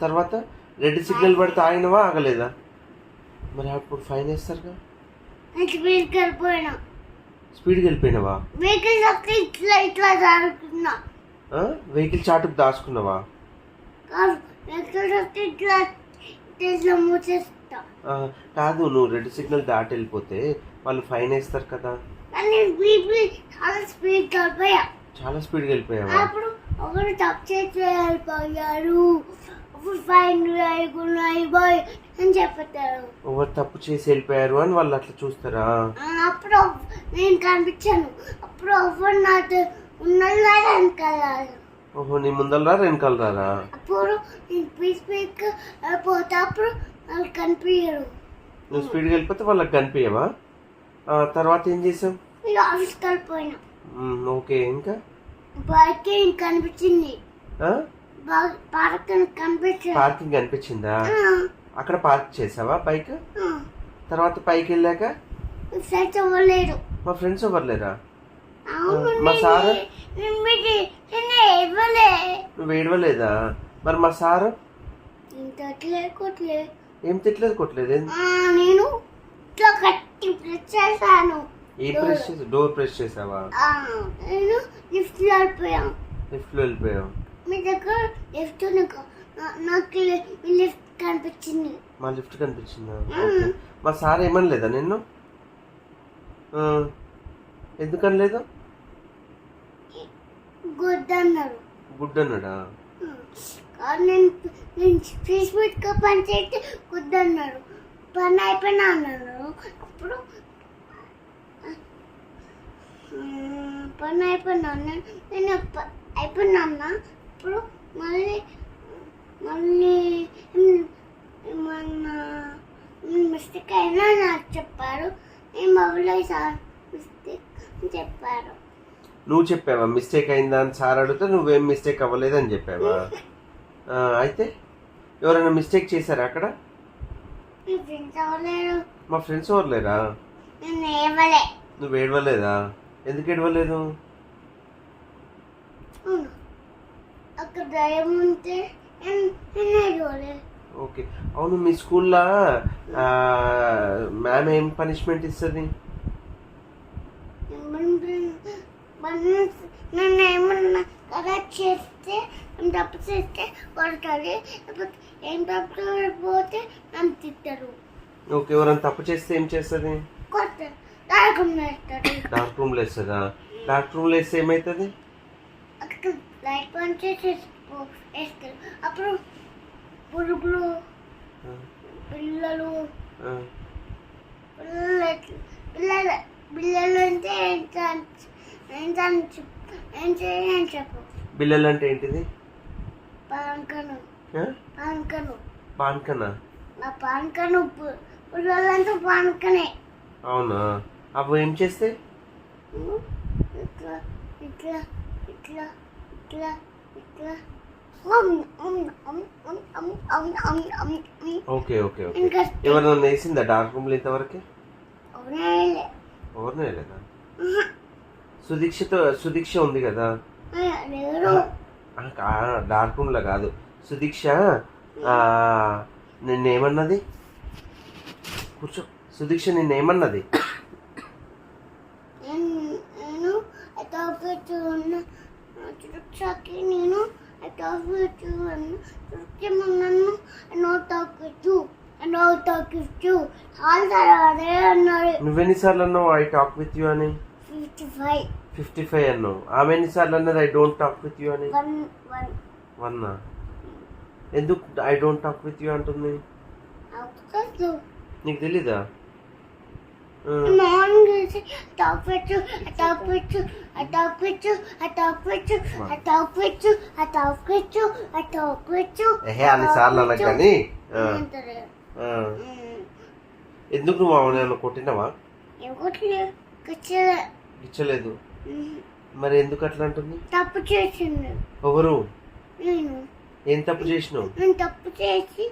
తర్వాత red signal పడితే ఆగినవా ఆగలేదా? మరి అప్పుడు ఫైన్ వేస్తారుగా. స్పీడ్కి వెళ్ళిపోయినా. స్పీడ్కి వెళ్ళిపోయినావా? వెహికల్ ఇట్లా ఇట్లా జరుగుతున్నా. వెహికల్ చాటుకు దాచుకున్నావా? వెహికల్ ఇట్లా ఇట్లా మూసేస్తా. కాదు, నువ్వు రెడ్ సిగ్నల్ దాటి వెళ్ళిపోతే వాళ్ళు ఫైన్ వేస్తారు కదా. చాలా స్పీడ్కి వెళ్ళిపోయా. చాలా స్పీడ్గా వెళ్ళిపోయావా? అప్పుడు ఒకరు తప్పు చేసి వెళ్ళిపోయారు, అప్పుడు ఫైన్ అయిపోయి అని చెప్తారు. ఎవరు తప్పు చేసి వెళ్ళిపోయారు అని వాళ్ళు అట్లా చూస్తారా? అప్పుడు నేను కనిపించాను. అప్పుడు ఎవరు నాతో ఉన్నదా వెనకాల. ఓహో, నీ ముందర వెనకాల రారా? అప్పుడు నేను స్పీడ్ పోతే అప్పుడు వాళ్ళు కనిపించరు. నువ్వు స్పీడ్గా వెళ్ళిపోతే వాళ్ళకి కనిపించవా? తర్వాత ఏం చేసావు? ఆఫీస్కి వెళ్ళిపోయినా. ఓకే, ఇంకా బైక్ కనిపించింది. పార్కింగ్ కనిపించిందా? అక్కడ పార్క్ చేసావా బైక్? తర్వాత పైకి వెళ్ళాక ఫ్రెండ్స్ ఇవ్వలేరు. మా ఫ్రెండ్స్ ఎవరులేరా? మా సార్ నువ్వు ఏడవలేదా? మరి మా సారు ఏం తిట్టలేదు, కొట్టలేదు. నేను ఇట్లా గట్టి ప్రెస్ చేశాను. ఏం ప్రెస్ చేసి? డోర్ ప్రెస్ చేసావా? నేను లిఫ్ట్ లో వెళ్ళిపోయాను. లిఫ్ట్ లో వెళ్ళిపోయావు. మీ దగ్గర లిఫ్ట్ నాకు లిఫ్ట్ కనిపించింది. మా లిఫ్ట్ కనిపించిందా? మా సార్ ఏమనలేదా నిన్ను? ఎందుకని లేదు? గుడ్ అన్నారు. గుడ్ అన్నాడా? నేను ఫీజ్ పెట్టుకో పని చేస్తే గుడ్ అన్నారు. పని అయిపోయినా అన్నారు. అప్పుడు పని అయిపోయినా నేను అయిపోయినా అన్నా. ఇప్పుడు మళ్ళీ ఏమన్నా మిస్టేక్ అయినా నాకు చెప్పారు. నేను మొబైల్లో సార్ మిస్టేక్ అని చెప్పారు. నువ్వు చెప్పావా మిస్టేక్ అయిందా అని సార్ అడిగితే నువ్వేం మిస్టేక్ అవ్వలేదని చెప్పావా? అయితే ఎవరైనా మిస్టేక్ చేశారా అక్కడ? మా ఫ్రెండ్స్ ఎవరు లేరా? నువ్వు ఏడవలేదా? ఎందుకు ఏడవలేదు? ఓకే, అవును. మీ స్కూల్లో మ్యామ్ ఏం పనిష్మెంట్ ఇస్తుంది? నన్ను ఏమన్నా కరెక్ట్ చేస్తే తప్పు చేస్తే కొడతారు. ఏం తప్పు పోతే నన్ను తిట్టరు. ఓకే, ఎవరైనా తప్పు చేస్తే ఏం చేస్తుంది? కొడతారు. డార్క్ రూమ్ లో వేస్తారు. డార్క్ రూమ్ లో వేస్తుందా? డార్క్ రూమ్ లో వేస్తే ఏమవుతుంది? అక్కడ లైట్ పని చేసి వేస్తారు. అప్పుడు పురుగులు పిల్లలు బిల్లలు అంటే ఏం చేయని చెప్పు. బిల్లలు అంటే ఏంటిది? పాన్కను. పాన్కనా? నా పాన్కను పిల్లలంతా పాన్కనే. అవునా? అవి ఏం చేస్తే? ఇట్లా ఇట్లా ఇట్లా ఇట్లా ఇట్లా. Okay okay okay. ఎవరైనా వేసిందా డార్క్ రూమ్ లో ఇంతవరకు? ఎవరినే లేదా? సుదీక్ష ఉంది కదా డార్క్ రూమ్ లో కాదు. సుదీక్ష నిన్నేమన్నది? కూర్చో. సుదీక్ష నిన్నేమన్నది? నేను నువ్వెన్నిసార్లు అన్నావు ఐ టాక్ విత్ యూ అని? 55 అన్నావు. ఆమె ఎన్నిసార్లు అన్నది I don't talk with you అని? 1. ఎందుకు I don't talk with you అంటుంది? నీకు తెలీదా? అన్నిసార్లు అలా కానీ ఎందుకు నువ్వు ఆమె కొట్టినావా? ఇచ్చలేదు. మరి ఎందుకు అట్లా అంటుంది? తప్పు చేసింది. ఎవరు? నేను. ఏం తప్పు చేసినావు? నేను తప్పు చేసి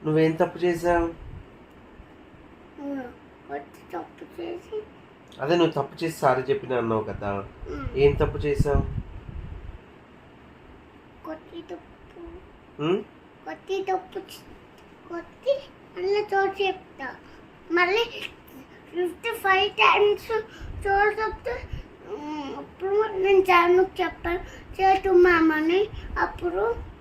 నువ్వేం తప్పు చేసావు? తప్పు చేసి అదే నువ్వు తప్పు చేసి సారీ చెప్పిన అన్నావు కదా, ఏం తప్పు చేసావు? కొట్టి తప్పు ఉమ్? కొట్టి తప్పు కొట్టి మళ్ళీ చోటు చెప్తా. మళ్ళీ 55 times చోటు చెప్తే అప్పుడు నేను చానుకు చెప్పాను చేతు మామని. అప్పుడు